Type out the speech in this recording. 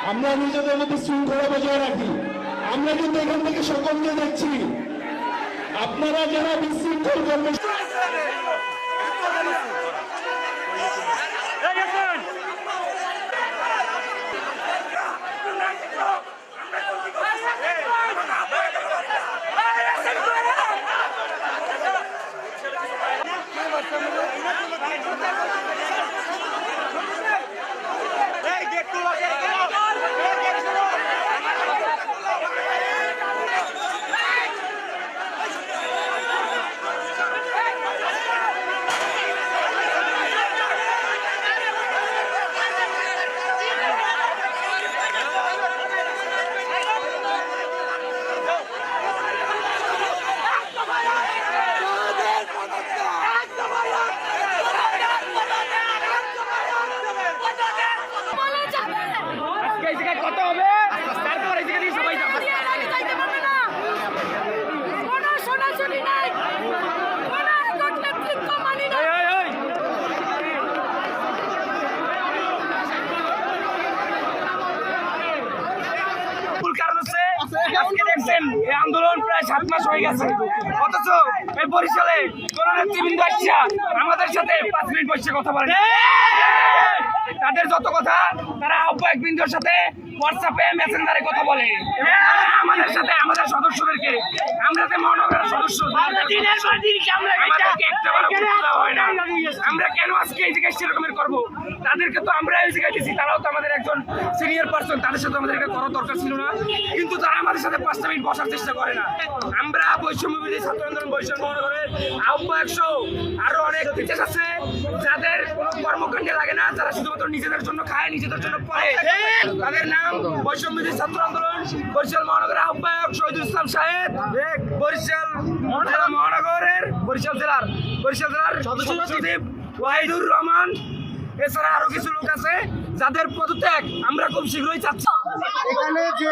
আমরা নিজেদের মধ্যে শৃঙ্খলা বজায় রাখি। আমরা কিন্তু এখান থেকে সকলকে দেখছি, আপনারা যারা বিশৃঙ্খল করবেন কত হবে তারপর এই জায়গা সবাই যাবে কোনো শোনাশুনি নাই, কোনো একট নেতৃত্ব মানি না। কারণ হচ্ছে আজকে দেখছেন এই আন্দোলন প্রায় 7 মাস হয়ে গেছে, অথচ এই বরিশালে কোন নেতৃবৃন্দ আসছে আমাদের সাথে 5 মিনিট বসে কথা বলে। তাদের যত কথা তারা আহ্বায়ক বৃন্দর সাথে হোয়াটসঅ্যাপে মেসেঞ্জারে কথা বলে, আমাদের সাথে আমাদের সদস্যদেরকে, আমরা যে মহানগরের সদস্য আমরা কেন আজকে এই জায়গায় সেরকমের করবো? তাদেরকে তো আমরা এই জায়গায় দিচ্ছি, তারাও তো আমাদের একজন সিনিয়র পার্সন, তাদের সাথে আমাদেরকে করার দরকার ছিল না, কিন্তু তারা আমাদের সাথে 5 মিনিট বসার চেষ্টা করে না। আমরা বৈষম্য বিরোধী ছাত্র আন্দোলন বরিশাল মহানগরের আহ্বায়ক সহ আরো অনেক বিশেষ আছে যাদের কোনো কর্মকাণ্ডে লাগে না, যারা শুধুমাত্র নিজেদের জন্য খায়, নিজেদের জন্য পড়ে। তাদের নাম বৈষম্য বিরোধী ছাত্র আন্দোলন বরিশাল মহানগরের আহ্বায়ক শহীদুল ইসলাম সাহেব, বরিশাল মহানগরের বরিশাল জেলার সচিব ওয়াহিদুর রহমান, এছাড়া আরো কিছু লোক আছে যাদের পদত্যাগ আমরা খুব শীঘ্রই চাচ্ছি। এখানে যে